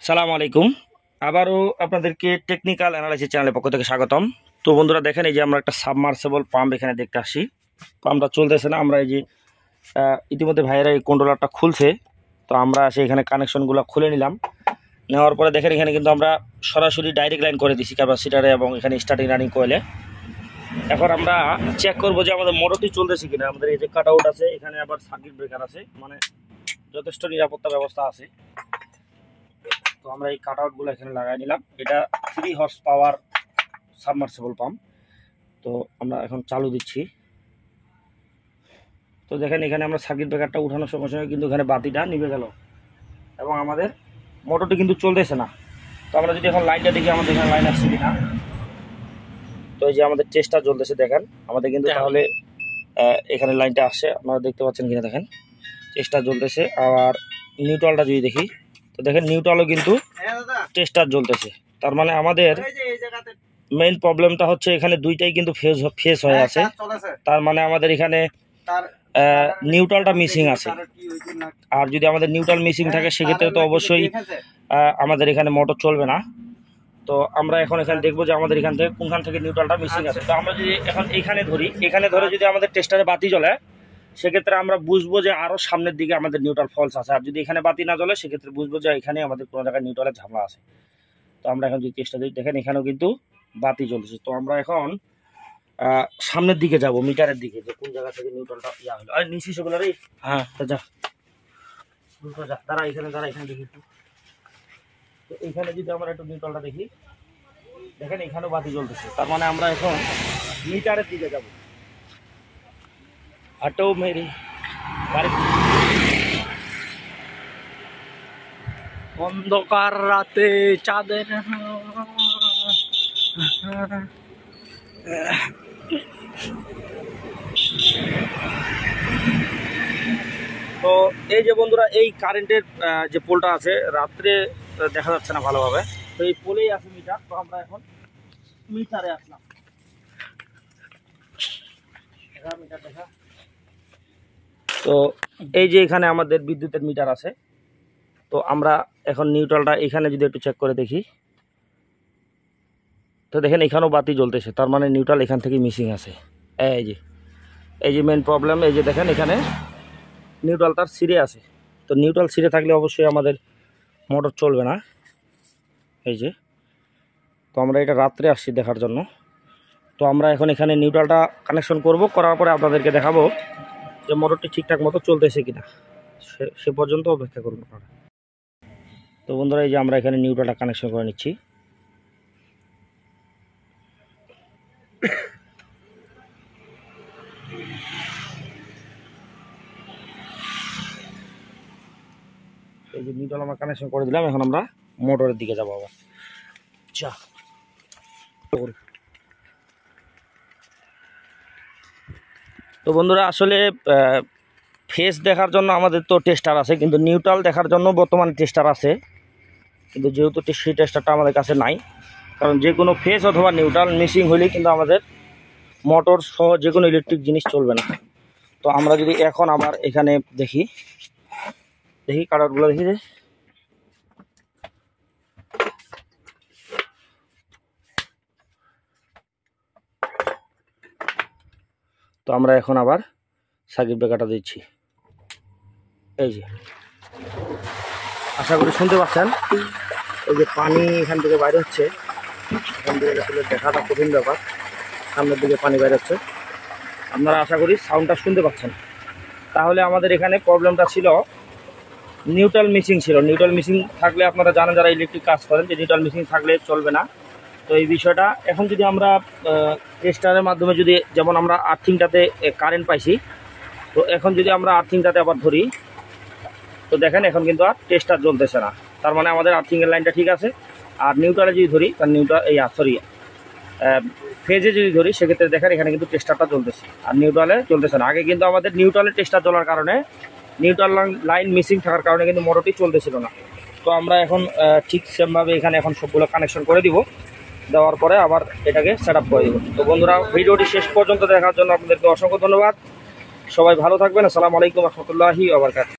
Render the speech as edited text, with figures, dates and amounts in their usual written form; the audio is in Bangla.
সালাম আলাইকুম। আবারও আপনাদেরকে টেকনিক্যাল অ্যানালাইসিস চ্যানেলের পক্ষ থেকে স্বাগতম। তো বন্ধুরা দেখেন, এই যে আমরা একটা সাবমার্সেবল পাম্প এখানে দেখতে আসছি। পাম্পটা চলতেছে না, আমরা এই যে ইতিমধ্যে ভাইয়েরা এই কন্ট্রোলারটা খুলছে, তো আমরা এখানে কানেকশনগুলো খুলে নিলাম। নেওয়ার পরে দেখেন এখানে কিন্তু আমরা সরাসরি ডাইরেক্ট লাইন করে দিচ্ছি ক্যাপাসিটারে এবং এখানে স্টার্টিং রানিং কয়েলে। এখন আমরা চেক করবো যে আমাদের মোটরটি চলতেছে কিনা। আমাদের এই যে কাট আউট আছে, এখানে আবার সার্কিট ব্রেকার আছে, মানে যথেষ্ট নিরাপত্তা ব্যবস্থা আছে। তো আমরা এই কাট আউটগুলো এখানে লাগাই নিলাম। এটা 3 হর্স পাওয়ার সাবমার্সিবল পাম্প। তো আমরা এখন চালু দিচ্ছি। তো দেখেন এখানে আমরা সার্কিট ব্রেকারটা উঠানোর সঙ্গে সঙ্গে কিন্তু এখানে বাতিটা নিভে গেল এবং আমাদের মোটরটি কিন্তু চলতেছে না। তো আমরা যদি এখন লাইনটা দেখি, আমাদের এখানে লাইন আসছে কিনা। তো এই যে আমাদের টেস্টটা জ্বলতেছে, দেখেন আমাদের কিন্তু তাহলে এখানে লাইনটা আসছে, আপনারা দেখতে পাচ্ছেন কিনা দেখেন টেস্টটা জ্বলতেছে। আর নিউট্রালটা যদি দেখি, তো দেখেন নিউট্রালও কিন্তু টেস্টার জ্বলতেছে। তার মানে আমাদের মেইন প্রবলেমটা হচ্ছে এখানে দুইটাই কিন্তু ফেস হয়ে আছে। তার মানে আমাদের এখানে নিউট্রালটা মিসিং আছে। আর যদি আমাদের নিউট্রাল মিসিং থাকে সেক্ষেত্রে তো অবশ্যই আমাদের এখানে মোটর চলবে না। তো আমরা এখন এখানে দেখবো যে আমাদের এখান থেকে কোনখান থেকে নিউট্রালটা মিসিং আছে। তো আমরা যদি এখন এখানে ধরে যদি আমাদের টেস্টারে বাতি জ্বলে, সেক্ষেত্রে আমরা বুঝবো যে আরও সামনের দিকে আমাদের নিউট্রাল ফলস আছে। আর যদি এখানে বাতি না জ্বলে, সেক্ষেত্রে বুঝবো যে এখানে আমাদের কোনো জায়গায় নিউট্রালের ঝামেলা আছে। তো আমরা এখন যদি চেষ্টা দিই, দেখেন এখানেও কিন্তু বাতি জ্বলছে। তো আমরা এখন সামনের দিকে যাব, মিটারের দিকে, যে কোন জায়গা থেকে নিউট্রালটা হলো। আরে নিচি সেগুলো রে, হ্যাঁ যা দাঁড়া, এখানে দেখি একটু। তো এইখানে যদি আমরা একটু নিউট্রালটা দেখি, দেখেন এখানেও বাতি জ্বলতেছে। তার মানে আমরা এখন মিটারের দিকে যাব। হাঁটো মেরি বাড়ি, অন্ধকার রাতে চাঁদের তো এই যে বন্ধুরা, এই কারেন্টের যে পোলটা আছে, রাত্রে দেখা যাচ্ছে না ভালোভাবে, তো এই পোলেই আছে মিটার। তো আমরা এখন মিটারে আসলাম। মিটার দেখা, তো এই যে এখানে আমাদের বিদ্যুতের মিটার আছে। তো আমরা এখন নিউট্রালটা এখানে যদি একটু চেক করে দেখি, তো দেখেন এখানেও বাতি জ্বলতেছে। তার মানে নিউট্রাল এখান থেকে মিসিং আছে। এই যে মেন প্রবলেম, এই যে দেখেন এখানে নিউট্রাল তার ছিঁড়ে আছে। তো নিউট্রাল ছিঁড়ে থাকলে অবশ্যই আমাদের মোটর চলবে না। এই যে, তো আমরা এটা রাত্রে আসছি দেখার জন্য। তো আমরা এখন এখানে নিউট্রালটা কানেকশন করব, করার পরে আপনাদেরকে দেখাবো যে মোটরটি ঠিকঠাক মতো চলতেছে কিনা। সে পর্যন্ত অপেক্ষা করুন আপনারা। তো বন্ধুরা, এই যে আমরা এখানে নিউট্রালটা কানেকশন করে নিচ্ছি। এই যে নিউট্রাল আমরা কানেকশন করে দিলাম। এখন আমরা মোটরের দিকে যাবো আবার। তো বন্ধুরা, আসলে ফেস দেখার জন্য আমাদের তো টেস্টার আছে, কিন্তু নিউট্রাল দেখার জন্য বর্তমানে টেস্টার আছে, কিন্তু যেহেতু সেই টেস্টারটা আমাদের কাছে নাই। কারণ যে কোনো ফেস অথবা নিউট্রাল মিসিং হলেই কিন্তু আমাদের মোটর সহ যে কোনো ইলেকট্রিক জিনিস চলবে না। তো আমরা যদি এখন আবার এখানে দেখি কাটারগুলো দেখি যে, তো আমরা এখন আবার সার্কিট ব্রেকারটা দিচ্ছি। এই যে, আশা করি শুনতে পাচ্ছেন, এই যে পানি এখান থেকে বাইরে হচ্ছে। এখান থেকে আসলে দেখাটা কঠিন ব্যাপার, সামনের দিকে পানি বাইরে হচ্ছে। আপনারা আশা করি সাউন্ডটা শুনতে পাচ্ছেন। তাহলে আমাদের এখানে প্রবলেমটা ছিল নিউট্রাল মিসিং ছিল। নিউট্রাল মিসিং থাকলে আপনারা জানেন, যারা ইলেকট্রিক কাজ করেন, যে নিউট্রাল মিসিং থাকলে চলবে না। তো এই বিষয়টা এখন যদি আমরা টেস্টারের মাধ্যমে যদি, যেমন আমরা আর্থিংটাতে কারেন্ট পাইছি, তো এখন যদি আমরা আর্থিংটাতে আবার ধরি, তো দেখেন এখন কিন্তু আর টেস্টার জ্বলতেছে না। তার মানে আমাদের আর্থিংয়ের লাইনটা ঠিক আছে। আর নিউট্রালে যদি ধরি, তার ফেজে যদি ধরি, সেক্ষেত্রে দেখেন এখানে কিন্তু টেস্টারটা জ্বলতেছে আর নিউট্রালে চলতেছে না। আগে কিন্তু আমাদের নিউট্রালে টেস্টার জ্বলার কারণে, নিউট্রাল লাইন মিসিং থাকার কারণে কিন্তু মোটরটি চলতেছিল না। তো আমরা এখন ঠিক সেমভাবে এখানে এখন সবগুলো কানেকশন করে দিব। দেওয়ার পরে আবার এটাকে সেট আপ করে দিব। তো বন্ধুরা, ভিডিওটি শেষ পর্যন্ত দেখার জন্য আপনাদেরকে অসংখ্য ধন্যবাদ। সবাই ভালো থাকবেন। আসসালামু আলাইকুম ওয়া রাহমাতুল্লাহি ওয়া বারাকাতুহু।